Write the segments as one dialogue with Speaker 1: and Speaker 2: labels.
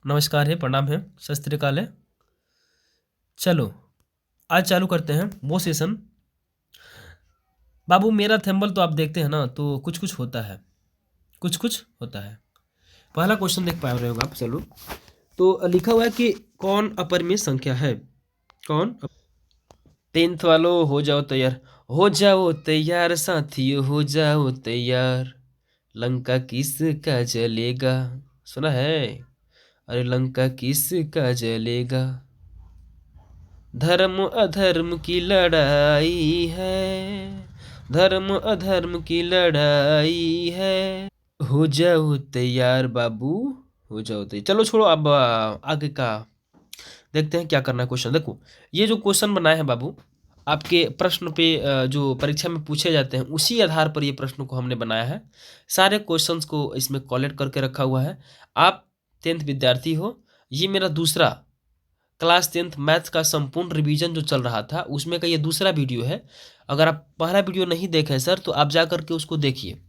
Speaker 1: नमस्कार है, प्रणाम है, सत श्री अकाल है। चलो आज चालू करते हैं वो सेशन। बाबू मेरा थंबल तो आप देखते हैं ना, तो कुछ कुछ होता है, कुछ कुछ होता है। पहला क्वेश्चन देख पा रहे हो आप। चलो तो लिखा हुआ है कि कौन अपरिमेय संख्या है। कौन? टेंथ वालों हो जाओ तैयार, हो जाओ तैयार साथियों, हो जाओ तैयार। लंका किसका जलेगा? सुना है? अरे लंका किसका जलेगा? धर्म अधर्म की लड़ाई है, धर्म अधर्म की लड़ाई है। हो जाओ तैयार बाबू, हो जाओ तैयार। चलो छोड़ो, अब आगे का देखते हैं क्या करना है। क्वेश्चन देखो, ये जो क्वेश्चन बनाए हैं बाबू, आपके प्रश्न पे जो परीक्षा में पूछे जाते हैं उसी आधार पर ये प्रश्न को हमने बनाया है। सारे क्वेश्चंस को इसमें कॉलेक्ट करके रखा हुआ है। आप 10th विद्यार्थी हो, ये मेरा दूसरा क्लास 10th मैथ्स का संपूर्ण रिवीजन जो चल रहा था उसमें का ये दूसरा वीडियो है। अगर आप पहला वीडियो नहीं देखे सर, तो आप जा करके उसको देखिए।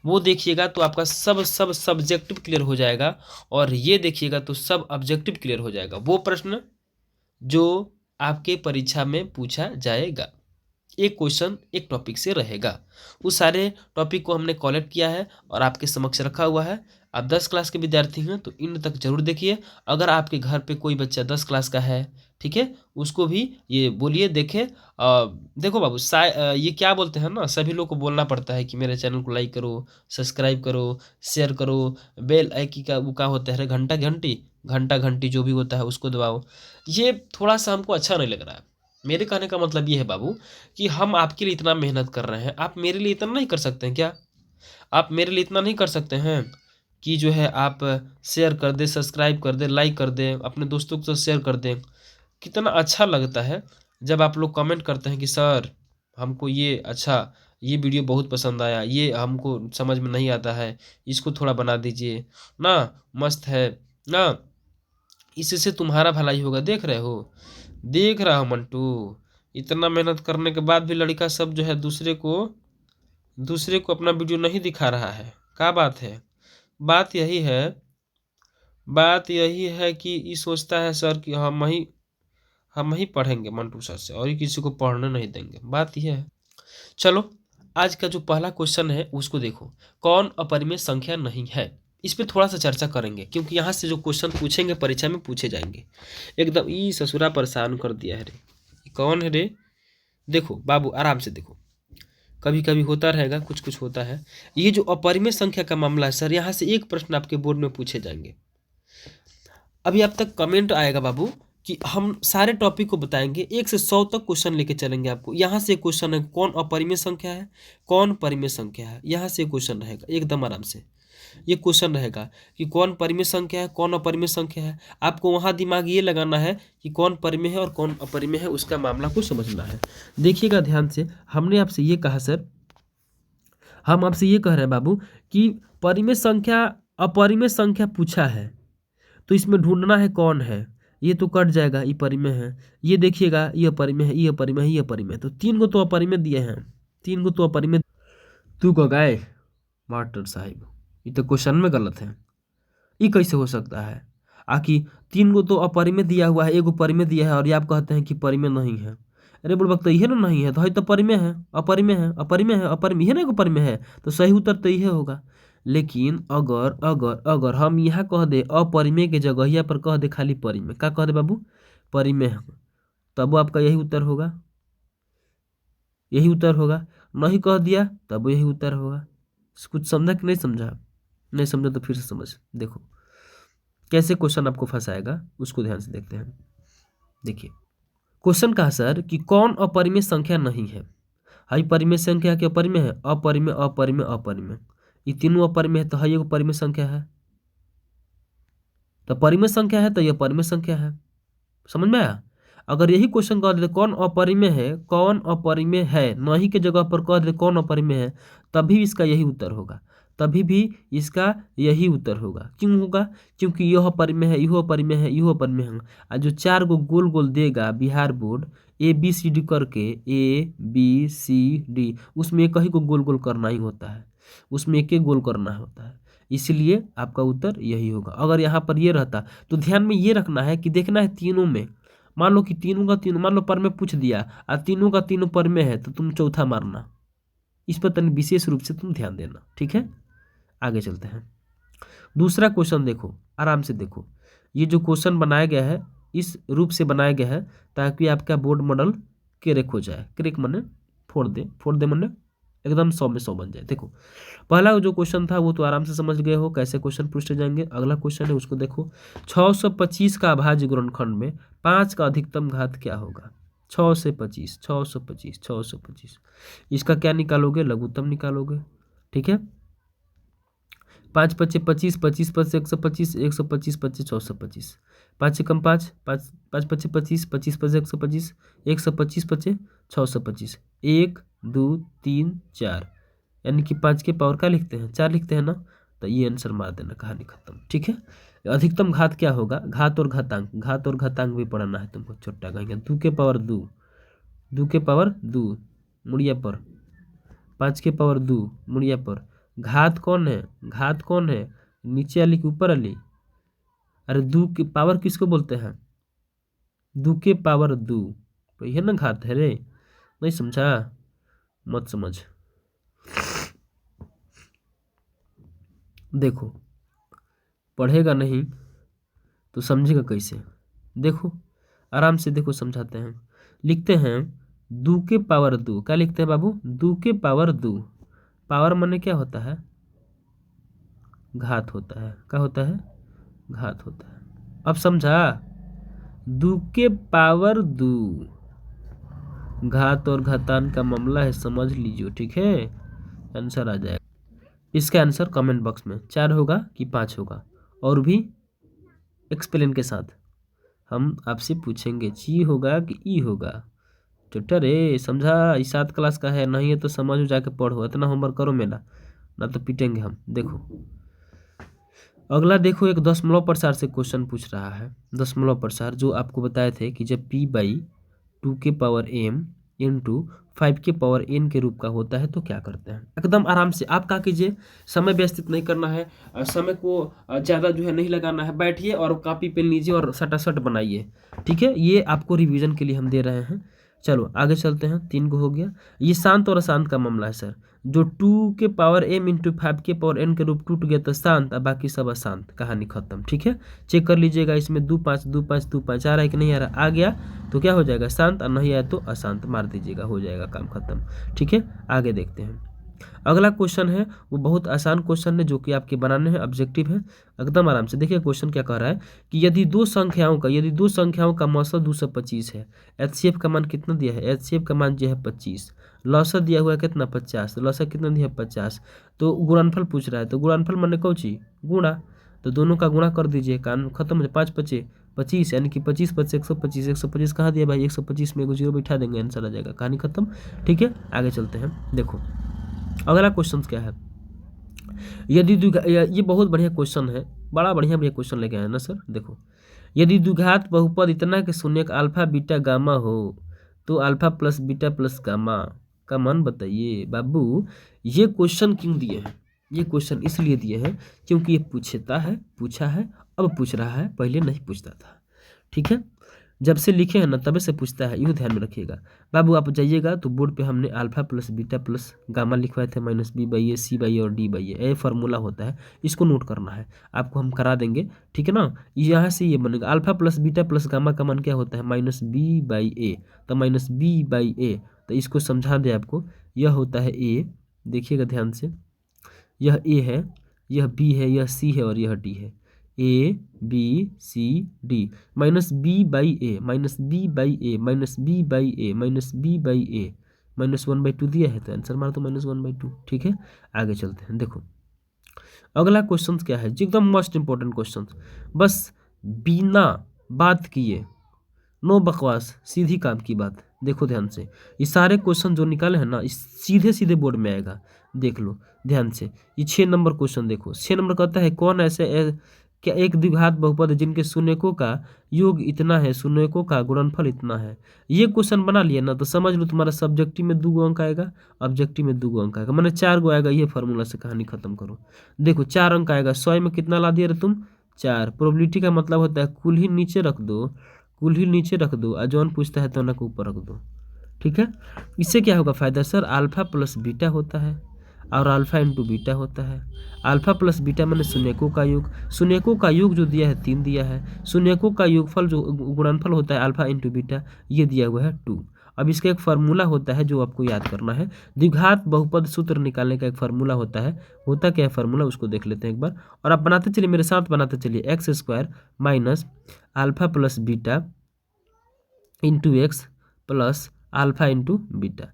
Speaker 1: वो देखिएगा तो आपका सब सब सब्जेक्टिव क्लियर हो जाएगा, और ये देखिएगा तो सब ऑब्जेक्टिव क्लियर हो जाएगा। वो प्रश्न जो आपके परीक्षा में पूछा जाएगा, एक क्वेश्चन एक टॉपिक से रहेगा। उस सारे टॉपिक को हमने कलेक्ट किया है और आपके समक्ष रखा हुआ है। आप 10 क्लास के विद्यार्थी हैं तो इन तक जरूर देखिए। अगर आपके घर पे कोई बच्चा 10 क्लास का है, ठीक है, उसको भी ये बोलिए देखे। देखो बाबू, ये क्या बोलते हैं ना, सभी लोग को बोलना पड़ता है कि मेरे चैनल को लाइक करो, सब्सक्राइब करो, शेयर करो, बेल आइकन का वो क्या होता है, घंटा घंटी, घंटा घंटी जो भी होता है उसको दबाओ। ये थोड़ा सा हमको अच्छा नहीं लग रहा है। मेरे कहने का मतलब ये है बाबू कि हम आपके लिए इतना मेहनत कर रहे हैं, आप मेरे लिए इतना नहीं कर सकते हैं क्या? आप मेरे लिए इतना नहीं कर सकते हैं कि जो है आप शेयर कर दें, सब्सक्राइब कर दें, लाइक कर दें, अपने दोस्तों को शेयर कर दें। कितना अच्छा लगता है जब आप लोग कमेंट करते हैं कि सर हमको ये अच्छा, ये वीडियो बहुत पसंद आया, ये हमको समझ में नहीं आता है, इसको थोड़ा बना दीजिए ना, मस्त है ना, इससे तुम्हारा भलाई होगा। देख रहे हो, देख रहा हूँ मंटू, इतना मेहनत करने के बाद भी लड़का सब जो है दूसरे को अपना वीडियो नहीं दिखा रहा है। क्या बात है? बात यही है, बात यही है कि ये सोचता है सर कि हम ही पढ़ेंगे मंटू सर से, और ही किसी को पढ़ने नहीं देंगे। बात यह है। चलो आज का जो पहला क्वेश्चन है उसको देखो, कौन अपरिमेय संख्या नहीं है। इस पे थोड़ा सा चर्चा करेंगे क्योंकि यहाँ से जो क्वेश्चन पूछेंगे परीक्षा में पूछे जाएंगे। एकदम ई ससुरा परेशान कर दिया है रे, ये कौन है रे? देखो बाबू आराम से देखो, कभी कभी होता रहेगा, कुछ कुछ होता है। ये जो अपरिमेय संख्या का मामला है सर, यहाँ से एक प्रश्न आपके बोर्ड में पूछे जाएंगे। अभी आप तक कमेंट आएगा बाबू कि हम सारे टॉपिक को बताएंगे, 1 से 100 तक क्वेश्चन लेके चलेंगे आपको। यहाँ से क्वेश्चन है कौन अपरिमेय संख्या है, कौन परिमेय संख्या है, यहाँ से क्वेश्चन रहेगा एकदम आराम से। ये क्वेश्चन रहेगा कि कौन परिमेय संख्या है, कौन अपरिमेय संख्या है। आपको वहाँ दिमाग ये लगाना है कि कौन परिमेय है और कौन अपरिमेय है, उसका मामला को समझना है। देखिएगा ध्यान से, हमने आपसे ये कहा सर, हम आपसे ये कह रहे हैं बाबू कि परिमेय संख्या अपरिमेय संख्या पूछा है, तो इसमें ढूंढना है कौन है। ये तो कट जाएगा, ये परिमेय है। ये देखिएगा, ये अपरिमेय है, ये अपरिमेय है, ये अपरिमेय है। तो 3 गो तो अपरिमेय दिए हैं, 3 गो तो अपरिमेय। तू कह गए मास्टर साहिब, ये तो क्वेश्चन में गलत है। ये कैसे हो सकता है? आकि 3 गो तो अपरिमेय दिया हुआ है, एगो परिमेय दिया है, और ये आप कहते हैं कि परिमेय नहीं है। अरे बुड़बक, तो ये ना नहीं है तो है तो परिमेय है, अपरिमेय है, अपरिमेय है, अपरिमेय है ना, एगो परिमेय है, तो सही उत्तर तो यही होगा। लेकिन अगर अगर अगर हम यहाँ कह दे अपरिमेय के जगह यहाँ पर कह दे खाली परिमेय, क्या कह दे बाबू? परिमेय है, तब वो आपका यही उत्तर होगा, यही उत्तर होगा। नहीं कह दिया तब यही उत्तर होगा। कुछ समझा कि नहीं समझा? नहीं समझा तो फिर से समझ। देखो कैसे क्वेश्चन आपको फंसाएगा, उसको ध्यान से देखते हैं। देखिए क्वेश्चन कहा सर कि कौन अपरिमेय संख्या नहीं है। हाई परिमेय संख्या के अपरिमेय है, अपरिमेय अपरिमेय अपरिमेय, ये तीनों अपरिमेय है, तो हाई एगो परिमेय संख्या है। तो परिमेय संख्या है तो यह परिमेय संख्या है। समझ में आया? अगर यही क्वेश्चन कह देते कौन अपरिमेय है, कौन अपरिमेय है, नहीं के जगह पर कह देते कौन अपरिमेय है, तभी इसका यही उत्तर होगा, तभी भी इसका यही उत्तर होगा। क्यों होगा? क्योंकि यह परिमेय है, यह परिमेय है, यह परिमेय है। और जो 4 गो गोल गोल देगा बिहार बोर्ड ABCD करके, ABCD, उसमें एक ही को गोल गोल करना ही होता है, उसमें एक एक गोल करना होता है। इसलिए आपका उत्तर यही होगा। अगर यहाँ पर ये रहता तो ध्यान में ये रखना है कि देखना है तीनों में, मान लो कि तीनों का तीनों, मान लो पर में पूछ दिया और तीनों का तीनों पर में है तो तुम चौथा मारना। इस पर तनिक विशेष रूप से तुम ध्यान देना, ठीक है। आगे चलते हैं। दूसरा क्वेश्चन देखो, आराम से देखो। ये जो क्वेश्चन बनाया गया है इस रूप से बनाया गया है ताकि आपका बोर्ड मॉडल क्रेक हो जाए। क्रेक मने फोड़ दे मने एकदम 100 में 100 बन जाए। देखो पहला जो क्वेश्चन था वो तो आराम से समझ गए हो कैसे क्वेश्चन पूछे जाएंगे। अगला क्वेश्चन है उसको देखो। 625 का अभाज्य गुणनखंड में 5 का अधिकतम घात क्या होगा। 6 से 25, 625, 625, इसका क्या निकालोगे, लघुत्तम निकालोगे, ठीक है। 5 पच्चे 25, 25 पच्चे 125, 125 पच्चे 625, 5 से कम 5, 5 पच्चे 25, 25 पच्चे 125, 125 पच्चे 625, 1 2 3 4, यानी कि 5 के पावर का लिखते हैं 4 लिखते हैं ना, तो ये आंसर मार देना, कहानी खत्म, ठीक है। अधिकतम घात क्या होगा, घात और घातांक भी पढ़ना है तुमको, छोटा कहेंगे 2 के पावर 2, 2 के पावर 2 मुड़िया पर, 5 के पावर 2 मुड़िया पर। घात कौन है, नीचे वाली कि ऊपर वाली, अरे 2 की पावर किसको बोलते हैं, 2 के पावर 2, तो यह ना घात है रे, नहीं समझा, मत समझ। देखो पढ़ेगा नहीं तो समझेगा कैसे, देखो आराम से देखो समझाते हैं। लिखते हैं 2 के पावर 2, क्या लिखते हैं बाबू, 2 के पावर 2, पावर माने क्या होता है, घात होता है, क्या होता है, घात होता है। अब समझा, 2 के पावर 2 घात और घातांक का मामला है, समझ लीजिए, ठीक है। आंसर आ जाएगा इसका, आंसर कमेंट बॉक्स में 4 होगा कि 5 होगा, और भी एक्सप्लेन के साथ हम आपसे पूछेंगे, ची होगा कि ई होगा। चुट्टा रे, समझा, इस 7 क्लास का है, नहीं है तो समझो जाके पढ़ो, इतना होमवर्क करो मेरा, ना तो पीटेंगे हम। देखो अगला देखो, एक दशमलव प्रसार से क्वेश्चन पूछ रहा है। दशमलव प्रसार जो आपको बताए थे कि जब p/2 के पावर m इंटू 5 के पावर n के रूप का होता है तो क्या करते हैं। एकदम आराम से आप क्या कीजिए, समय व्यस्तित नहीं करना है, समय को ज़्यादा जो है नहीं लगाना है, बैठिए और कॉपी पेन लीजिए और सटासट बनाइए, ठीक है। ये आपको रिवीजन के लिए हम दे रहे हैं। चलो आगे चलते हैं, 3 को हो गया। ये शांत और अशांत का मामला है सर, जो 2 के पावर m इंटू 5 के पावर n के रूप टूट गया तो शांत और बाकी सब अशांत, कहानी खत्म, ठीक है। चेक कर लीजिएगा इसमें 2 5 2 5 2 5 आ रहा है कि नहीं आ रहा, आ गया तो क्या हो जाएगा, शांत, और नहीं आया तो अशांत मार दीजिएगा, हो जाएगा काम खत्म, ठीक है। आगे देखते हैं। अगला क्वेश्चन है वो बहुत आसान क्वेश्चन है जो कि आपके बनाने हैं, ऑब्जेक्टिव है, एकदम आराम से देखिए। क्वेश्चन क्या कह रहा है कि यदि दो संख्याओं का मौसा 225 है, एचसीएफ का मान कितना दिया है, एचसीएफ का मान जो है 25, लौसा दिया हुआ है कितना 50, लौसा कितना दिया है 50, तो गुणनफल पूछ रहा है, तो गुणनफल माने कौन चीज, गुणा, तो दोनों का गुणा कर दीजिए, काम खत्म हो जाए। 5 पचे 25, यानी कि 25 पचे 125, 125 कहाँ दिया भाई, 125 में एगो जीरो बैठा देंगे, आंसर आ जाएगा, कहानी खत्म, ठीक है। आगे चलते हैं। देखो अगला क्वेश्चन क्या है, यदि ये बहुत बढ़िया क्वेश्चन है, बड़ा बढ़िया क्वेश्चन लेके आए ना सर। देखो यदि द्विघात बहुपद इतना के शून्य अल्फा बीटा गामा हो तो alpha plus beta plus gamma का मान बताइए। बाबू ये क्वेश्चन क्यों दिए हैं, ये क्वेश्चन इसलिए दिए हैं क्योंकि ये पूछा है, अब पूछ रहा है, पहले नहीं पूछता था, ठीक है। जब से लिखे हैं ना तब से पूछता है, यूँ ध्यान में रखिएगा। बाबू आप जाइएगा तो बोर्ड पे हमने alpha plus beta plus gamma लिखवाए थे, -b/a c/a और d/a, ये फार्मूला होता है, इसको नोट करना है, आपको हम करा देंगे, ठीक है ना। यहाँ से ये बनेगा alpha plus beta plus gamma का मान क्या होता है, -b/a, तो -b/a, तो इसको समझा दे आपको, यह होता है a, देखिएगा ध्यान से, यह a है, यह b है, यह c है और यह d है, a b c d, -b/a -b/a -b/a -b/a -1/2 दिया है, तो आंसर मार दो -1/2, ठीक है। आगे चलते हैं। देखो अगला क्वेश्चन क्या है, एकदम मोस्ट इंपॉर्टेंट क्वेश्चन, बस बिना बात किए, नो बकवास, सीधी काम की बात। देखो ध्यान से, ये सारे क्वेश्चन जो निकाले हैं ना, इस सीधे सीधे बोर्ड में आएगा, देख लो ध्यान से। ये 6 नंबर क्वेश्चन देखो, 6 नंबर कहता है क्या एक द्विघात बहुपद है जिनके शून्यकों का योग इतना है, शून्यकों का गुणनफल इतना है। ये क्वेश्चन बना लिया ना तो समझ लो तुम्हारा सब्जेक्टिव में 2 अंक आएगा, ऑब्जेक्टिव में 2 अंक आएगा, मैंने 4 गो आएगा। ये फार्मूला से कहानी खत्म करो। देखो 4 अंक आएगा, 100 में कितना ला दिया रे तुम, 4। प्रोबेबिलिटी का मतलब होता है कुल ही नीचे रख दो, कुल ही नीचे रख दो और जौन पूछता है तो ना को ऊपर रख दो। ठीक है, इससे क्या होगा फायदा सर, अल्फा प्लस बीटा होता है और अल्फा इंटू बीटा होता है। अल्फा प्लस बीटा मैंने शून्यकों का योग, शून्यकों का योग जो दिया है 3 दिया है, शून्यकों का योगफल जो गुणनफल होता है अल्फा इंटू बीटा ये दिया हुआ है 2। अब इसका एक फार्मूला होता है जो आपको याद करना है, द्विघात बहुपद सूत्र निकालने का एक फार्मूला होता है। होता क्या है फार्मूला उसको देख लेते हैं एक बार, और आप बनाते चलिए मेरे साथ, बनाते चलिए। X square minus alpha plus beta into x plus alpha into beta.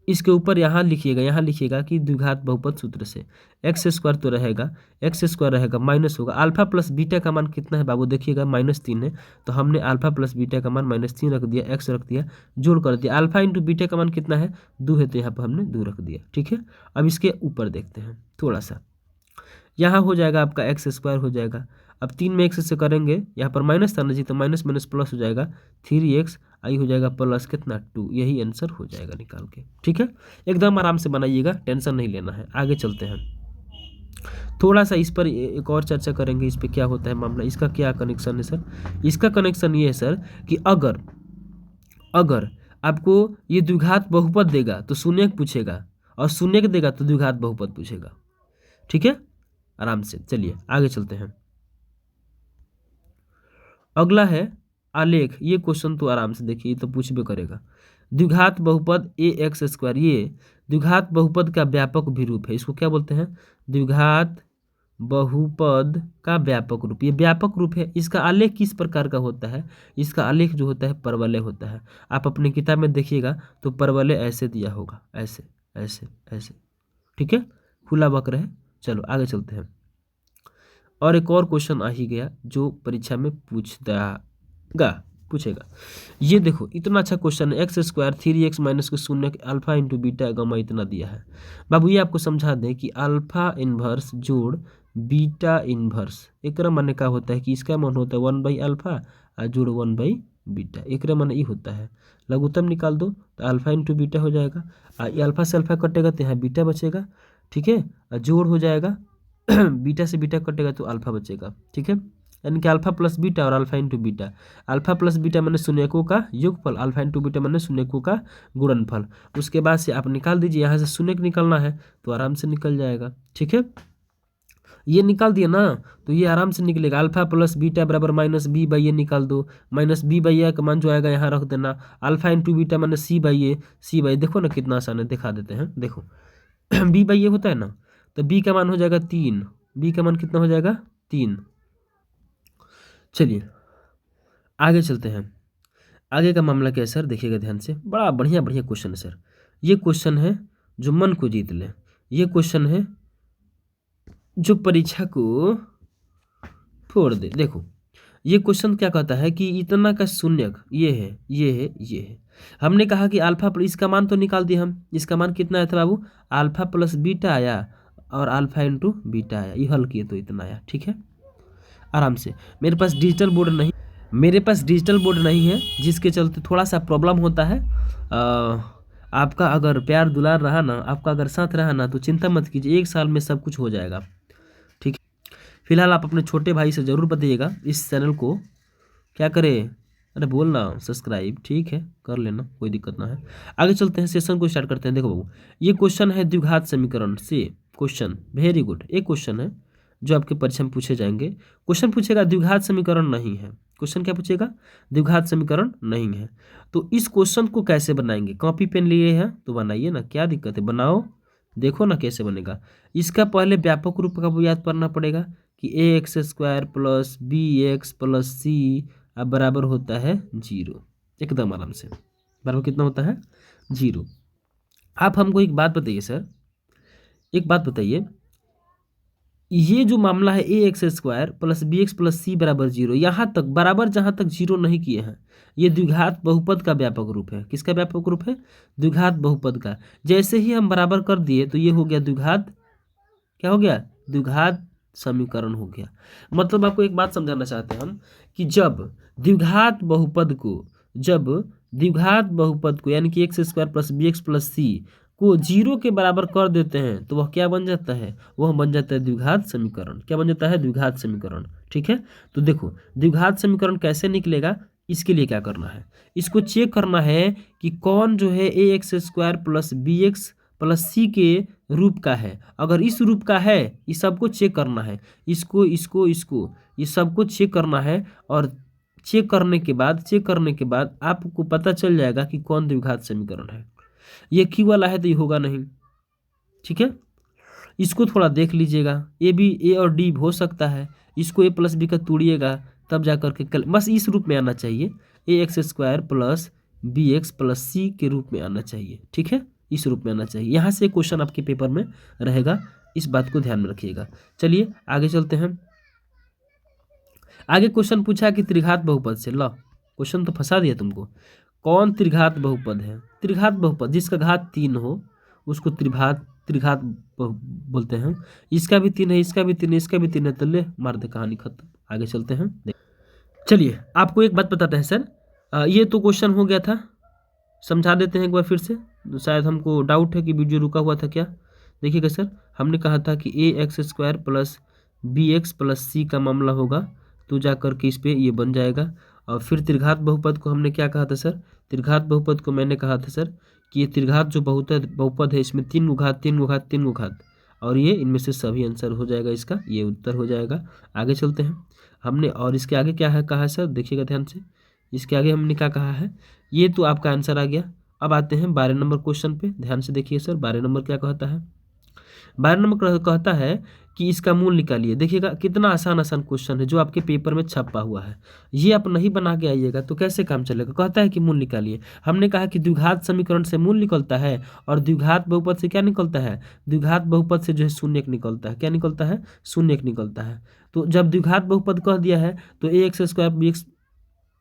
Speaker 1: इसके ऊपर यहाँ लिखिएगा कि द्विघात बहुपद सूत्र से एक्स स्क्वायर तो रहेगा, एक्स स्क्वायर रहेगा माइनस होगा अल्फा प्लस बीटा का मान कितना है बाबू, देखिएगा -3 है तो हमने अल्फा प्लस बीटा का मान -3 रख दिया, एक्स रख दिया, जोड़ कर दिया। अल्फा इंटू बीटा का मान कितना है, 2 है तो यहाँ पर हमने 2 रख दिया। ठीक है, अब इसके ऊपर देखते हैं थोड़ा सा, यहाँ हो जाएगा आपका एक्स स्क्वायर हो जाएगा। अब 3 में एक्स से करेंगे, यहाँ पर माइनस था ना जी तो माइनस माइनस प्लस हो जाएगा, 3x आई हो जाएगा प्लस कितना 2, यही आंसर हो जाएगा निकाल के। ठीक है, एकदम आराम से बनाइएगा, टेंशन नहीं लेना है। आगे चलते हैं, थोड़ा सा इस पर एक और चर्चा करेंगे, इस पर क्या होता है मामला, इसका क्या कनेक्शन है सर। इसका कनेक्शन ये है सर कि अगर आपको ये द्विघात बहुपद देगा तो शून्यक पूछेगा, और शून्यक देगा तो द्विघात बहुपद पूछेगा। ठीक है, आराम से चलिए आगे चलते हैं। अगला है आलेख, ये क्वेश्चन तो आराम से देखिए, ये तो पूछबे करेगा। द्विघात बहुपद ए एक्स स्क्वायर, ये द्विघात बहुपद का व्यापक भी रूप है। इसको क्या बोलते हैं, द्विघात बहुपद का व्यापक रूप। ये व्यापक रूप है। इसका आलेख किस प्रकार का होता है, इसका आलेख जो होता है परवलय होता है। आप अपनी किताब में देखिएगा तो परवलय ऐसे दिया होगा, ऐसे ऐसे ऐसे। ठीक है, खुला वक्र है। चलो आगे चलते हैं, और एक और क्वेश्चन आ ही गया जो परीक्षा में पूछेगा। ये देखो इतना अच्छा क्वेश्चन है, एक्स स्क्वायर 3x माइनस के शून्य अल्फा इंटू बीटा गामा इतना दिया है। बाबू ये आपको समझा दें कि अल्फा इन्वर्स जोड़ बीटा इन्वर्स, एक माने का होता है कि इसका मान होता है 1/अल्फा और जोड़ 1/बीटा, एक माने ये होता है। लघुत्तम निकाल दो तो अल्फा इंटू बीटा हो जाएगा, ये अल्फा से अल्फा कटेगा तो यहाँ बीटा बचेगा। ठीक है, और जोड़ हो जाएगा बीटा से बीटा कटेगा तो अल्फा बचेगा। ठीक है, यानी कि अल्फा प्लस बीटा और alpha into beta. Alpha plus beta मैंने शून्यकों का योगफल, अल्फा इंटू बीटा मैंने शून्यकों का गुणनफल। उसके बाद से आप निकाल दीजिए, यहाँ से शून्य निकालना है तो आराम से निकल जाएगा। ठीक है, ये निकाल दिया ना तो ये आराम से निकलेगा। अल्फा प्लस बीटा बराबर -b/a, ये निकाल दो, -b/a का मान जो आएगा यहाँ रख देना। अल्फा इंटू बीटा मैंने c/a, देखो ना कितना आसान है, दिखा देते हैं। देखो b/a होता है ना तो b का मान हो जाएगा 3, b का मान कितना हो जाएगा 3। चलिए आगे चलते हैं, आगे का मामला क्या है सर, देखिएगा ध्यान से, बड़ा बढ़िया क्वेश्चन है सर। ये क्वेश्चन है जो मन को जीत ले, ये क्वेश्चन है जो परीक्षा को फोड़ दे। देखो ये क्वेश्चन क्या कहता है कि इतना का शून्यक ये है, ये है, ये है। हमने कहा कि अल्फा प्लस, इसका मान तो निकाल दिया हम, इसका मान कितना आया था बाबू, अल्फा प्लस बीटा आया और अल्फा इंटू बीटा आया, ये हल किए तो इतना आया। ठीक है, आराम से। मेरे पास डिजिटल बोर्ड नहीं है, जिसके चलते थोड़ा सा प्रॉब्लम होता है। आपका अगर प्यार दुलार रहा ना, आपका अगर साथ रहा ना तो चिंता मत कीजिए, 1 साल में सब कुछ हो जाएगा। ठीक है, फिलहाल आप अपने छोटे भाई से ज़रूर बताइएगा इस चैनल को क्या करें, अरे बोलना सब्सक्राइब, ठीक है कर लेना, कोई दिक्कत ना है। आगे चलते हैं, सेशन को स्टार्ट करते हैं। देखो बाबू ये क्वेश्चन है द्विघात समीकरण से क्वेश्चन, वेरी गुड। एक क्वेश्चन है जो आपके परीक्षा में पूछे जाएंगे। क्वेश्चन पूछेगा द्विघात समीकरण नहीं है, क्वेश्चन क्या पूछेगा, द्विघात समीकरण नहीं है। तो इस क्वेश्चन को कैसे बनाएंगे, कॉपी पेन लिए हैं तो बनाइए ना, क्या दिक्कत है, बनाओ, देखो ना कैसे बनेगा। इसका पहले व्यापक रूप का याद करना पड़ेगा कि ax² plus bx plus c अब बराबर होता है 0, एकदम आराम से। बराबर कितना होता है 0। आप हमको एक बात बताइए सर, एक बात बताइए, ये जो मामला है ax² plus bx plus c बराबर 0, यहाँ तक बराबर जहाँ तक 0 नहीं किए हैं, ये द्विघात बहुपद का व्यापक रूप है। किसका व्यापक रूप है, द्विघात बहुपद का। जैसे ही हम बराबर कर दिए तो ये हो गया द्विघात, क्या हो गया, द्विघात समीकरण हो गया। मतलब आपको एक बात समझाना चाहते हैं हम कि जब द्विघात बहुपद को यानी कि X square plus B X plus C को 0 के बराबर कर देते हैं तो वह क्या बन जाता है, वह बन जाता है द्विघात समीकरण। क्या बन जाता है, द्विघात समीकरण। ठीक है, तो देखो द्विघात समीकरण कैसे निकलेगा, इसके लिए क्या करना है, इसको चेक करना है कि कौन जो है A X square plus B X plus C के रूप का है। अगर इस रूप का है, इस सबको चेक करना है, इसको ये सबको चेक करना है। और चेक करने के बाद आपको पता चल जाएगा कि कौन द्विघात समीकरण है। ये क्यू वाला है तो ये होगा नहीं। ठीक है, इसको थोड़ा देख लीजिएगा, ए बी ए और डी हो सकता है, इसको ए प्लस बी का तोड़िएगा तब जा करके बस इस रूप में आना चाहिए, A X square plus B X plus C के रूप में आना चाहिए। ठीक है, इस रूप में आना चाहिए। यहाँ से क्वेश्चन आपके पेपर में रहेगा, इस बात को ध्यान में रखिएगा। चलिए आगे चलते हैं। आगे क्वेश्चन पूछा कि त्रिघात बहुपद से, लो क्वेश्चन तो फंसा दिया तुमको। कौन त्रिघात बहुपद है, त्रिघात बहुपद जिसका घात 3 हो उसको त्रिघात बोलते हैं। इसका भी 3 है, इसका भी 3 है, इसका भी 3 है, तो ले मार दे, कहानी खत्म। आगे चलते हैं। चलिए आपको एक बात बताते हैं सर, ये तो क्वेश्चन हो गया था, समझा देते हैं एक बार फिर से। तो शायद हमको डाउट है कि वीडियो रुका हुआ था क्या। देखिएगा सर, हमने कहा था कि A X square plus B X plus C का मामला होगा तो जा करके इस पर ये बन जाएगा। और फिर त्रिघात बहुपद को हमने क्या कहा था सर, त्रिघात बहुपद को मैंने कहा था सर कि ये त्रिघात जो बहुपद है इसमें 3 घात 3 घात 3 घात, और ये इनमें से सभी आंसर हो जाएगा, इसका ये उत्तर हो जाएगा। आगे चलते हैं हमने, और इसके आगे क्या है कहा है सर, देखिएगा ध्यान से, इसके आगे हमने क्या कहा है, ये तो आपका आंसर आ गया। अब आते हैं 12 नंबर क्वेश्चन पे, ध्यान से देखिए सर 12 नंबर क्या कहता है। 12 नंबर कहता है कि इसका मूल निकालिए। देखिएगा कितना आसान क्वेश्चन है जो आपके पेपर में छपा हुआ है, ये आप नहीं बना के आइएगा तो कैसे काम चलेगा। कहता है कि मूल निकालिए, हमने कहा कि द्विघात समीकरण से मूल निकलता है और द्विघात बहुपद से क्या निकलता है, द्विघात बहुपद से जो है शून्यक निकलता है। क्या निकलता है, शून्यक निकलता है। तो जब द्विघात बहुपद कह दिया है तो ए एक्स स्क्वायर बी एक्स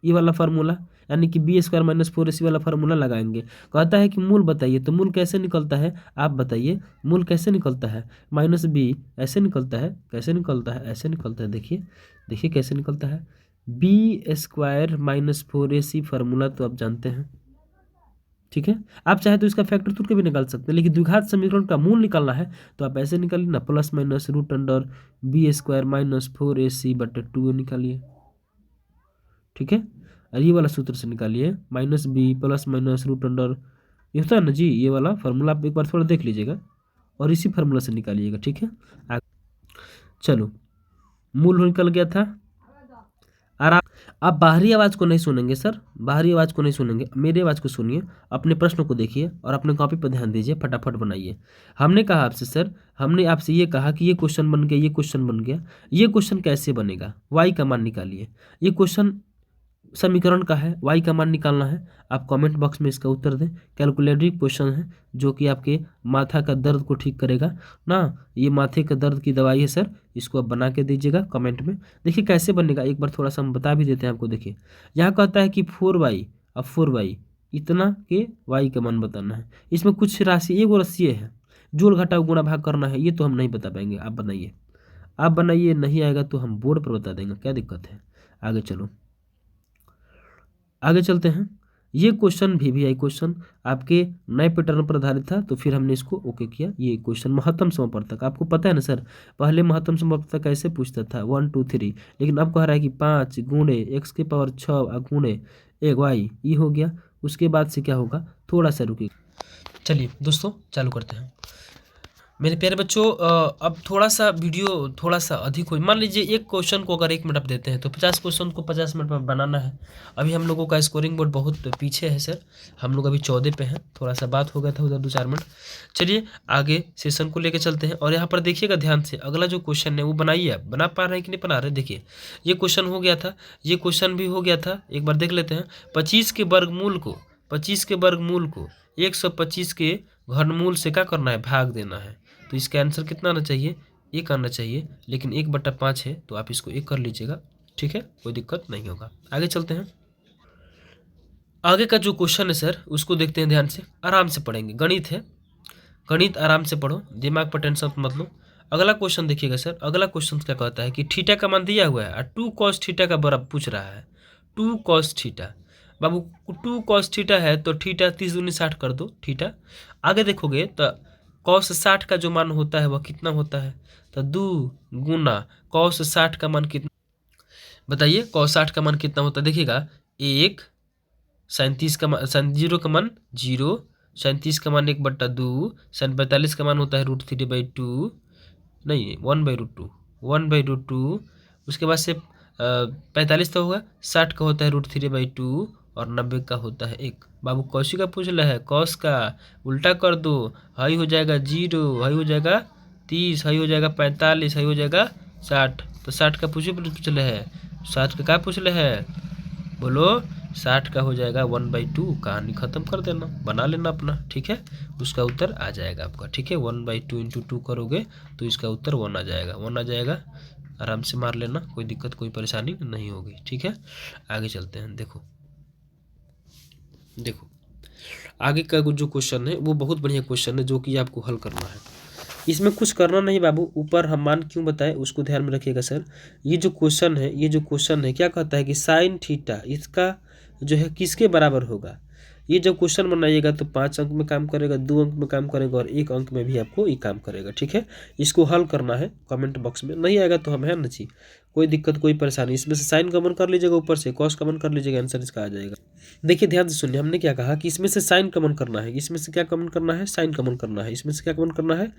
Speaker 1: ये वाला फार्मूला यानी कि बी स्क्वायर माइनस 4ac वाला फार्मूला लगाएंगे। कहता है कि मूल बताइए, तो मूल कैसे निकलता है आप बताइए, मूल कैसे निकलता है, माइनस बी ऐसे निकलता है, कैसे निकलता है, ऐसे निकलता है। देखिए देखिए कैसे निकलता है, B square minus 4ac formula तो आप जानते हैं। ठीक है, आप चाहे तो इसका फैक्टर तोड़ के भी निकाल सकते हैं, लेकिन द्विघात समीकरण का मूल निकालना है तो आप ऐसे निकालिए ना, plus minus root under B square minus 4ac/2 निकालिए। ठीक है, और ये वाला सूत्र से निकालिए, minus B plus minus root under, ये होता है ना जी, ये वाला फार्मूला आप एक बार थोड़ा देख लीजिएगा और इसी फार्मूला से निकालिएगा। ठीक है, चलो मूल निकल गया था। और आप बाहरी आवाज़ को नहीं सुनेंगे सर, बाहरी आवाज़ को नहीं सुनेंगे, मेरी आवाज़ को सुनिए, अपने प्रश्न को देखिए और अपने कॉपी पर ध्यान दीजिए, फटाफट बनाइए। हमने कहा आपसे सर, हमने आपसे ये कहा कि ये क्वेश्चन बन गया, ये क्वेश्चन बन गया, ये क्वेश्चन कैसे बनेगा, वाई का मान निकालिए। ये क्वेश्चन समीकरण का है, वाई का मान निकालना है। आप कमेंट बॉक्स में इसका उत्तर दें। कैलकुलेटरी क्वेश्चन है जो कि आपके माथा का दर्द को ठीक करेगा ना, ये माथे का दर्द की दवाई है सर, इसको आप बना के दीजिएगा कमेंट में। देखिए कैसे बनेगा, एक बार थोड़ा सा हम बता भी देते हैं आपको। देखिए यहाँ कहता है कि 4y, अब 4y इतना के y का मान बताना है। इसमें कुछ राशि, एक राशि है, जोड़ घटाव गुणा भाग करना है, ये तो हम नहीं बता पाएंगे, आप बनाइए, आप बनाइए, नहीं आएगा तो हम बोर्ड पर बता देंगे, क्या दिक्कत है। आगे चलो, आगे चलते हैं। ये क्वेश्चन VVI क्वेश्चन आपके नए पैटर्न पर आधारित था, तो फिर हमने इसको ओके किया। ये क्वेश्चन महत्तम समापवर्तक, आपको पता है ना सर, पहले महत्तम समापवर्तक कैसे पूछता था 1 2 3, लेकिन अब कह रहा है कि 5 गुणे x⁻6 गुणे 1y, ये हो गया। उसके बाद से क्या होगा, थोड़ा सा रुकिए। चलिए दोस्तों चालू करते हैं। मेरे प्यारे बच्चों, अब थोड़ा सा वीडियो थोड़ा सा अधिक हो, मान लीजिए एक क्वेश्चन को अगर 1 मिनट आप देते हैं तो 50 क्वेश्चन को 50 मिनट में बनाना है। अभी हम लोगों का स्कोरिंग बोर्ड बहुत पीछे है सर, हम लोग अभी 14 पे हैं, थोड़ा सा बात हो गया था उधर 2-4 मिनट। चलिए आगे सेशन को लेकर चलते हैं। और यहाँ पर देखिएगा ध्यान से, अगला जो क्वेश्चन है वो बनाइए, आप बना पा रहे हैं कि नहीं बना रहे। देखिए ये क्वेश्चन हो गया था, ये क्वेश्चन भी हो गया था, एक बार देख लेते हैं। 25 के वर्गमूल को 125 के घनमूल से क्या करना है, भाग देना है। तो इसका आंसर कितना आना चाहिए, 1 आना चाहिए, लेकिन 1/5 है तो आप इसको 1 कर लीजिएगा। ठीक है, कोई दिक्कत नहीं होगा। आगे चलते हैं। आगे का जो क्वेश्चन है सर उसको देखते हैं ध्यान से, आराम से पढ़ेंगे, गणित है, गणित आराम से पढ़ो, दिमाग पर टेंशन मत लो। अगला क्वेश्चन देखिएगा सर, अगला क्वेश्चन क्या कहता है कि थीटा का मान दिया हुआ है और 2 cos थीटा का बराबर पूछ रहा है। 2 cos थीटा बाबू, 2 cos थीटा है तो थीटा 30 दूनी 60 कर दो थीटा। आगे देखोगे तो cos 60 का जो मान होता है वह कितना होता है, तो 2 गुना cos 60 का मान कितना, बताइए cos 60 का मान कितना होता है। देखिएगा 1, 37 का मान, 0 का मान 0, 37 का मान 1/2, 45 का मान होता है √3/2, नहीं 1/√2, 1/√2। उसके बाद से 45 तो होगा, 60 का होता है √3/2 और 90 का होता है 1। बाबू कौशी का पूछ रहा है, कौश का उल्टा कर दो, हाई हो जाएगा 0, हाई हो जाएगा 30, हाई हो जाएगा 45, हाई हो जाएगा 60। तो 60 का पूछ रहे है, 60 का क्या पूछ रहे है, बोलो 60 का हो जाएगा 1/2। कहानी ख़त्म कर देना, बना लेना अपना, ठीक है। उसका उत्तर आ जाएगा आपका, ठीक है। 1/2 इंटू 2 करोगे तो इसका उत्तर 1 आ जाएगा, 1 आ जाएगा। आराम से मार लेना, कोई दिक्कत कोई परेशानी नहीं होगी, ठीक है। आगे चलते हैं। देखो देखो आगे का जो क्वेश्चन है वो बहुत बढ़िया क्वेश्चन है जो कि आपको हल करना है। इसमें कुछ करना नहीं बाबू, ऊपर हम मान क्यों बताए उसको ध्यान में रखिएगा सर। ये जो क्वेश्चन है, ये जो क्वेश्चन है क्या कहता है कि साइन थीटा इसका जो है किसके बराबर होगा। ये जब क्वेश्चन बनाइएगा तो 5 अंक में काम करेगा, 2 अंक में काम करेगा और 1 अंक में भी आपको ये काम करेगा, ठीक है। इसको हल करना है, कमेंट बॉक्स में नहीं आएगा तो हम है ना जी, कोई दिक्कत कोई परेशानी। इसमें से साइन कॉमन कर लीजिएगा, ऊपर से कॉस कॉमन कर लीजिएगा, आंसर इसका आ जाएगा। देखिए ध्यान से सुनिए, हमने क्या कहा कि इसमें से साइन कॉमन करना है, इसमें से क्या कॉमन करना है, साइन कॉमन करना है। इसमें से क्या कॉमन करना है,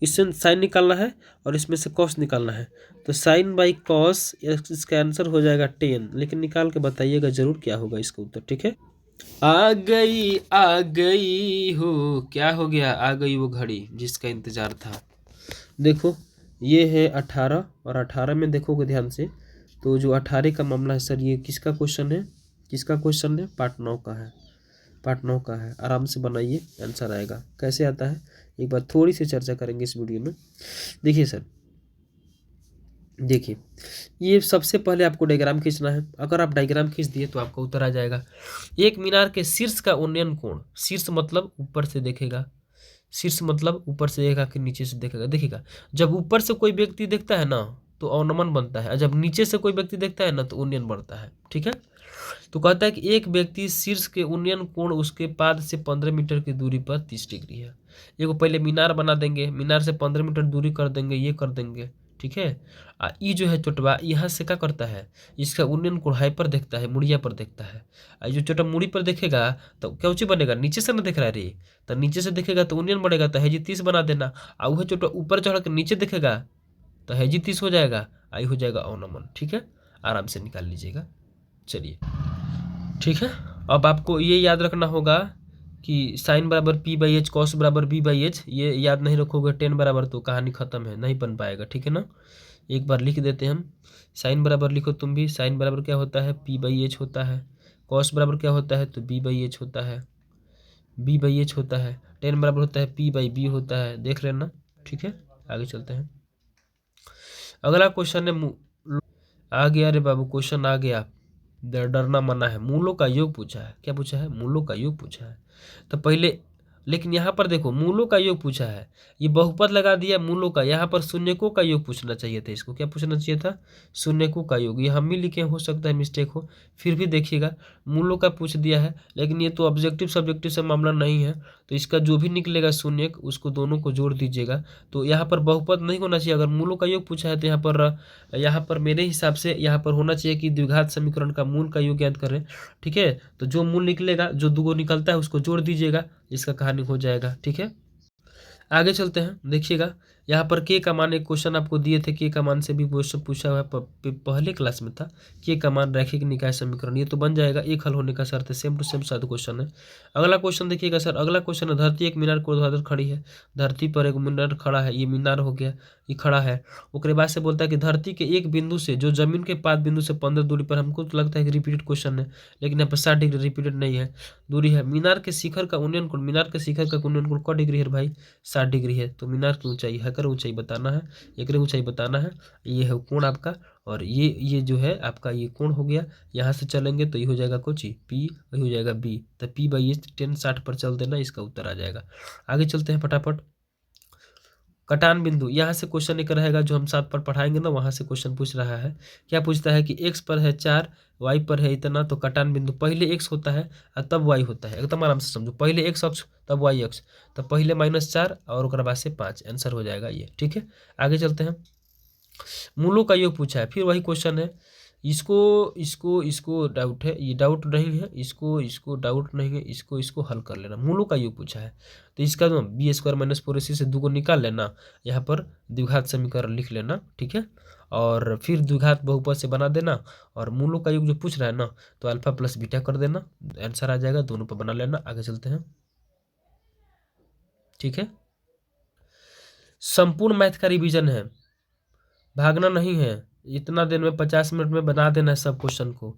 Speaker 1: इससे साइन निकालना है और इसमें से कॉस निकालना है। तो साइन बाई कॉस इसका आंसर हो जाएगा 10, लेकिन निकाल के बताइएगा जरूर क्या होगा इसका उत्तर, ठीक है। आ गई हो, क्या हो गया, आ गई वो घड़ी जिसका इंतजार था। देखो ये है 18 और 18 में देखोगे ध्यान से तो जो 18 का मामला है सर, ये किसका क्वेश्चन है, किसका क्वेश्चन है, पार्ट 9 का है, पार्ट 9 का है। आराम से बनाइए, आंसर आएगा। कैसे आता है एक बार थोड़ी सी चर्चा करेंगे इस वीडियो में। देखिए सर, देखिए ये सबसे पहले आपको डायग्राम खींचना है। अगर आप डायग्राम खींच दिए तो आपका उत्तर आ जाएगा। एक मीनार के शीर्ष का उन्नयन कोण, शीर्ष मतलब ऊपर से देखेगा, शीर्ष मतलब ऊपर से देखेगा कि नीचे से देखेगा। देखिएगा जब ऊपर से कोई व्यक्ति देखता है ना तो अवनमन बनता है, और जब नीचे से कोई व्यक्ति देखता है ना तो उन्नयन बढ़ता है, ठीक है। तो कहता है कि एक व्यक्ति शीर्ष के उन्नयन कोण उसके पाद से 15 मीटर की दूरी पर 30 डिग्री है। ये को पहले मीनार बना देंगे, मीनार से 15 मीटर दूरी कर देंगे, ये कर देंगे, ठीक है। ये जो है चोटवा यहाँ से क्या करता है, इसका उन्नयन कोण हाई पर देखता है, मुड़िया पर देखता है। जो चोटा मुड़ी पर देखेगा तो क्या ऊँची बनेगा, नीचे से ना देख रहा है रे, तो नीचे से देखेगा तो उन्नयन बढ़ेगा, तो हैजी 30 बना देना। और वह चोटा ऊपर चढ़ कर नीचे देखेगा तो हैजी 30 हो जाएगा, आई हो जाएगा अवनमन, ठीक है। आराम से निकाल लीजिएगा, चलिए ठीक है। अब आपको ये याद रखना होगा कि साइन बराबर P/H, कॉस बराबर B/H, ये याद नहीं रखोगे 10 बराबर तो कहानी ख़त्म है, नहीं बन पाएगा, ठीक है ना। एक बार लिख देते हैं हम, साइन बराबर लिखो तुम भी, साइन बराबर क्या होता है, P/H होता है। कॉस बराबर क्या होता है, तो B/H होता है, B/H होता है। 10 बराबर होता है P/B होता है, देख लेना, ठीक है। आगे चलते हैं। अगला क्वेश्चन है आ गया रे बाबू, क्वेश्चन आ गया, डरना मना है। मूलों का योग पूछा है, क्या पूछा है, मूलों का योग पूछा है। तो पहले, लेकिन यहाँ पर देखो मूलों का योग पूछा है, ये बहुपद लगा दिया मूलों का, यहाँ पर शून्यकों का योग पूछना चाहिए था। इसको क्या पूछना चाहिए था, शून्यकों का योग। ये हम ही लिखे, हो सकता है मिस्टेक हो, फिर भी देखिएगा मूलों का पूछ दिया है, लेकिन ये तो ऑब्जेक्टिव सब्जेक्टिव से मामला नहीं है। तो इसका जो भी निकलेगा शून्यक, उसको दोनों को जोड़ दीजिएगा। तो यहाँ पर बहुपद नहीं होना चाहिए। अगर मूलों का योग पूछा है तो यहाँ पर मेरे हिसाब से यहाँ पर होना चाहिए कि द्विघात समीकरण का मूल का योग ज्ञात करें, ठीक है। तो जो मूल निकलेगा, जो दो निकलता है उसको जोड़ दीजिएगा, इसका कहानी हो जाएगा, ठीक है। आगे चलते हैं। देखिएगा यहाँ पर के का मान, एक क्वेश्चन आपको दिए थे, के का मान से भी क्वेश्चन पूछा हुआ है, पहले क्लास में था। के का मान रैखिक निकाय समीकरण, ये तो बन जाएगा, एक हल होने का शर्त है, सेम टू सेम साथ क्वेश्चन है। अगला क्वेश्चन देखिएगा सर, अगला क्वेश्चन है, धरती एक मीनार को ऊर्ध्वाधर खड़ी है, धरती पर एक मीनार खड़ा है, ये मीनार हो गया, ये खड़ा है। उसके बाद से बोलता है कि धरती के एक बिंदु से जो जमीन के पाद बिंदु से 15 दूरी पर, हमको तो लगता है कि रिपीटेड क्वेश्चन है, लेकिन यहाँ पर 60 डिग्री रिपीटेड नहीं है, दूरी है। मीनार के शिखर का उन्नयन कोण, मीनार के शिखर का उन्नयन कोण क डिग्री है भाई, 60 डिग्री है। तो मीनार की ऊंचाई, हैकर ऊंचाई बताना है, एकरे ऊंचाई बताना है। ये है कोण आपका, और ये जो है आपका ये कोण हो गया। यहाँ से चलेंगे तो ये हो जाएगा कोची P, वही हो जाएगा B, तो P/H 10 60 पर चल देना, इसका उत्तर आ जाएगा। आगे चलते हैं फटाफट। कटान बिंदु, यहाँ से क्वेश्चन एक रहेगा जो हम 7 पर पढ़ाएंगे ना, वहाँ से क्वेश्चन पूछ रहा है। क्या पूछता है कि x पर है 4, y पर है इतना, तो कटान बिंदु पहले x होता है और तब y होता है। एकदम आराम से समझो, पहले x अक्ष तब y अक्ष, तब पहले -4 और उसके बाद से 5, आंसर हो जाएगा ये। ठीक है, आगे चलते हैं। मूलों का योग पूछा है, फिर वही क्वेश्चन है। इसको इसको इसको डाउट है, ये डाउट नहीं है, इसको डाउट नहीं है, इसको हल कर लेना। मूलों का योग पूछा है तो इसका जो b² - 4ac से 2 को निकाल लेना, यहाँ पर द्विघात समीकरण लिख लेना। ठीक है, और फिर द्विघात बहुपद से बना देना, और मूलों का योग जो पूछ रहा है ना, तो अल्फा प्लस बीटा कर देना, आंसर आ जाएगा। दोनों पर बना लेना। आगे चलते हैं। ठीक है, संपूर्ण मैथ का रिवीजन है, भागना नहीं है। इतना दिन में 50 मिनट में बना देना है सब क्वेश्चन को।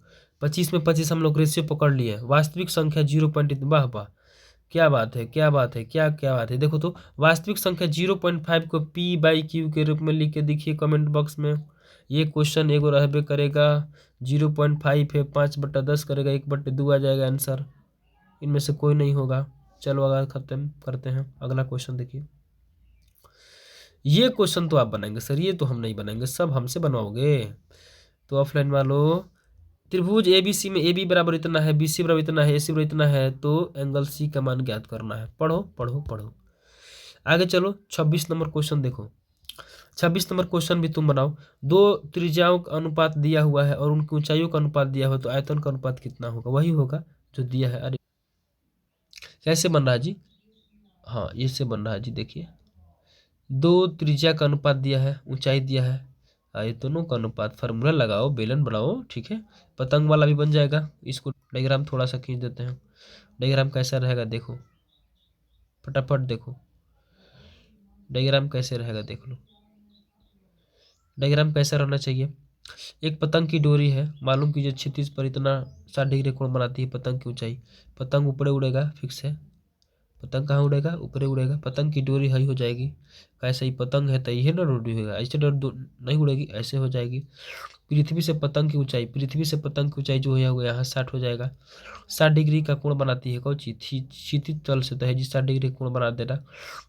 Speaker 1: 25 में 25 हम लोग रेशियो पकड़ लिए। वास्तविक संख्या 0. वाह वाह, क्या बात है, क्या बात है, क्या बात है। देखो तो वास्तविक संख्या 0.5 को p/q के रूप में लिख के दिखिए कमेंट बॉक्स में। ये क्वेश्चन एगो रहबे करेगा। 0.5 है, 5/10 करेगा, 1/2 आ जाएगा आंसर। इनमें से कोई नहीं होगा। चलो अगर खत्म करते हैं, अगला क्वेश्चन देखिए। ये क्वेश्चन तो आप बनाएंगे सर, ये तो हम नहीं बनाएंगे, सब हमसे बनवाओगे। तो ऑफलाइन वालों, त्रिभुज ABC में AB बराबर इतना है, BC बराबर इतना है, AC बराबर इतना है, तो एंगल C का मान ज्ञात करना है। पढ़ो पढ़ो पढ़ो। आगे चलो, 26 नंबर क्वेश्चन देखो। 26 नंबर क्वेश्चन भी तुम बनाओ। दो त्रिज्याओं का अनुपात दिया हुआ है और उनकी ऊंचाइयों का अनुपात दिया हुआ है, तो आयतन का अनुपात कितना होगा? वही होगा जो दिया है। अरे कैसे बन रहा है जी? हाँ, ये से बन रहा है जी। देखिए, दो त्रिज्या का अनुपात दिया है, ऊंचाई दिया है, आयतनों का अनुपात। फार्मूला लगाओ, बेलन बनाओ। ठीक है, पतंग वाला भी बन जाएगा। इसको डायग्राम थोड़ा सा खींच देते हैं। डायग्राम कैसा रहेगा देखो, फटाफट देखो डायग्राम कैसे रहेगा, देख लो डायग्राम कैसा रहना चाहिए। एक पतंग की डोरी है, मालूम कीजिए क्षितिज पर इतना 60 डिग्री कोण बनाती है पतंग की ऊंचाई। पतंग ऊपर उड़ेगा, फिक्स है। पतंग कहाँ उड़ेगा? ऊपर उड़ेगा। पतंग की डोरी हाई हो जाएगी। कैसे ही पतंग है तो ये ना डोरी होगा, ऐसे नहीं उड़ेगी, ऐसे हो जाएगी। पृथ्वी से पतंग की ऊंचाई, पृथ्वी से पतंग की ऊंचाई जो है वो यहाँ 60 हो जाएगा। 60 डिग्री का कोण बनाती है कौन चीज? क्षितिज तल से, तो है जी 60 डिग्री कोण बना देना।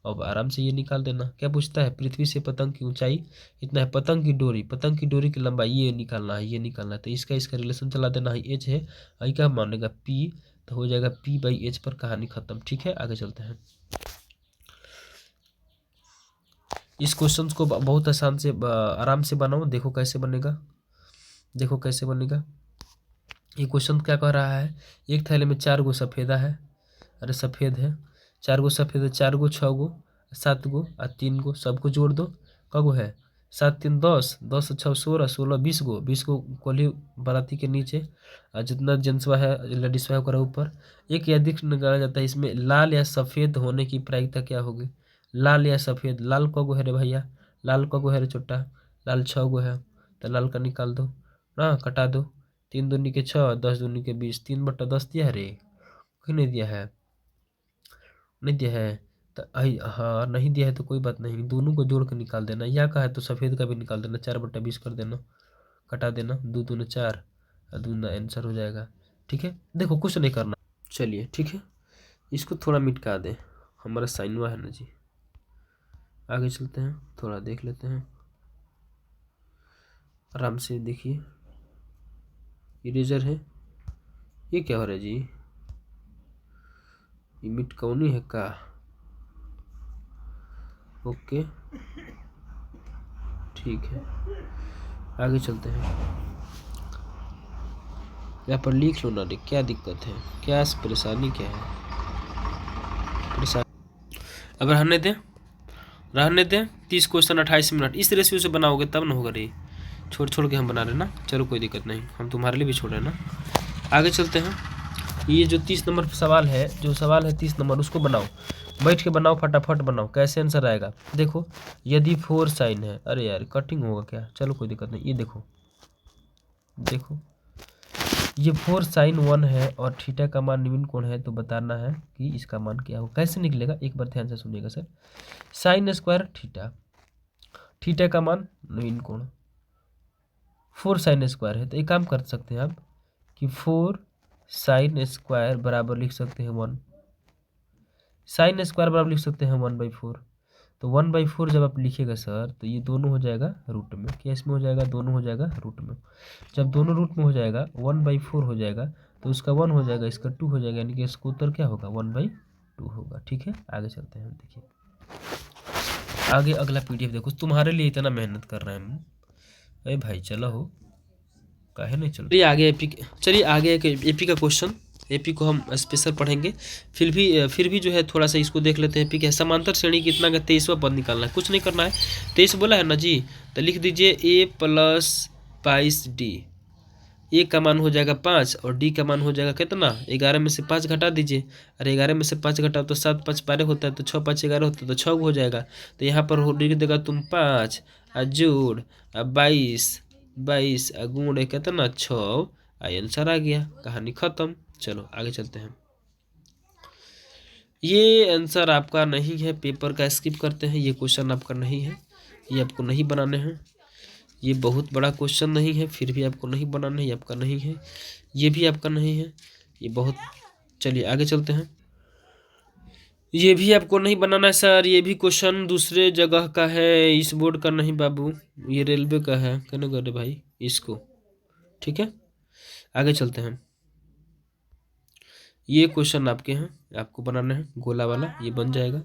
Speaker 1: अब आराम से ये निकाल देना। क्या पूछता है? पृथ्वी से पतंग की ऊंचाई इतना है, पतंग की डोरी, पतंग की डोरी की लंबाई ये निकालना है, ये निकालना है। तो इसका इसका रिलेशन चला देना है, एच है, आई क्या मानेगा पी, तो हो जाएगा p/h पर कहानी खत्म। ठीक है, आगे चलते हैं। इस क्वेश्चन को बहुत आसान से आराम से बनाओ, देखो कैसे बनेगा, देखो कैसे बनेगा। ये क्वेश्चन क्या कह रहा है? एक थैले में 4 गो सफ़ेदा है, अरे सफ़ेद है, 4 गो सफ़ेद है, 4 गो, 6 गो, 7 गो और 3 गो, सबको जोड़ दो। कगो है? 7 3 10, 10 6 16, 16 20 गो, 20 गो कोली बाराती के नीचे, और जितना जेंट्सवा है लेडीज है ओकरा ऊपर। एक या अधिक निकाला जाता है। इसमें लाल या सफ़ेद होने की प्रायिकता क्या होगी? लाल या सफ़ेद, लाल कगो है रे भैया, लाल कगो है रे छोटा? लाल 6 गो है, तो लाल का निकाल दो ना, कटा दो। 3 दूनी के 6, 10 दूनी के 20, 3/10 दिया है रे, कोई नहीं दिया है? नहीं दिया है तो हाँ, नहीं दिया है तो कोई बात नहीं, दोनों को जोड़ के निकाल देना। या कहा है तो सफ़ेद का भी निकाल देना, 4/20 कर देना, कटा देना, 2 दूना 4 और 2 ना आंसर हो जाएगा। ठीक है, देखो कुछ नहीं करना। चलिए ठीक है, इसको थोड़ा मिटका दें, हमारा साइन हुआ है ना जी। आगे चलते हैं, थोड़ा देख लेते हैं, आराम से देखिए। इरेजर है, ये क्या हो रहा है जी? ये मिटकौनी है का? ओके ठीक है, आगे चलते हैं। यहाँ पर लिख लो ना रे, क्या दिक्कत है, क्या परेशानी क्या है? परेशानी अब रहने दें 30 क्वेश्चन 28 मिनट। इस रेशियो से बनाओगे तब ना होगा रे, छोड़ छोड़ के हम बना रहे ना। चलो कोई दिक्कत नहीं, हम तुम्हारे लिए भी छोड़ रहे हैं ना। आगे चलते हैं। ये जो 30 नंबर सवाल है, जो सवाल है 30 नंबर, उसको बनाओ, बैठ के बनाओ, फटाफट बनाओ। कैसे आंसर आएगा देखो। यदि 4 साइन है, अरे यार कटिंग होगा क्या? चलो कोई दिक्कत नहीं। ये देखो, देखो ये 4 साइन 1 है और थीटा का मान निम्न कोण है, तो बताना है कि इसका मान क्या होगा। कैसे निकलेगा एक बार ध्यान से सुनिएगा sir. Sine square theta, theta का मान निम्न कोण, 4 साइन स्क्वायर है, तो एक काम कर सकते हैं आप कि 4 साइन स्क्वायर बराबर लिख सकते हैं 1, साइन स्क्वायर बराबर लिख सकते हैं 1/4, तो 1/4 जब आप लिखिएगा सर तो ये दोनों हो जाएगा रूट में, क्या इसमें हो जाएगा, दोनों हो जाएगा रूट में। जब दोनों रूट में हो जाएगा 1/4 हो जाएगा तो उसका 1 हो जाएगा, इसका 2 हो जाएगा, यानी कि इसका उत्तर क्या होगा 1/2 होगा। ठीक है, आगे चलते हैं। देखिए आगे अगला पीडीएफ देखो, तुम्हारे लिए इतना मेहनत कर रहे हैं हम। अरे भाई चलो हो, काहे नहीं चल। चलिए आगे एपी, चलिए आगे एक एपी का क्वेश्चन, एपी को हम स्पेशल पढ़ेंगे। फिर भी जो है थोड़ा सा इसको देख लेते हैं। एपी के समांतर श्रेणी कितना का 23वां पद निकालना है, कुछ नहीं करना है। 23 बोला है ना जी, तो लिख दीजिए a + 22d। ए का मान हो जाएगा 5 और डी का मान हो जाएगा कितना, 11 में से 5 घटा दीजिए। अरे 11 में से 5 घटाओ तो 7 5 12 होता है, तो 6 5 11 होता है, तो 6 हो जाएगा। तो यहाँ पर लिख देगा तुम 5 जोड़ 22 गुण कितना 6, आंसर आ गया, कहानी खत्म। चलो आगे चलते हैं। ये आंसर आपका नहीं है, पेपर का स्किप करते हैं। ये क्वेश्चन आपका नहीं है, ये आपको नहीं बनाने हैं। ये बहुत बड़ा क्वेश्चन नहीं है, फिर भी आपको नहीं बनाना है, ये आपका नहीं है। ये भी आपका नहीं है, ये बहुत, चलिए आगे चलते हैं। ये भी आपको नहीं बनाना है सर, ये भी क्वेश्चन दूसरे जगह का है, इस बोर्ड का नहीं बाबू, ये रेलवे का है, कहने करे भाई इसको। ठीक है, आगे चलते हैं। ये क्वेश्चन आपके हैं, आपको बनाना है गोला वाला, ये बन जाएगा।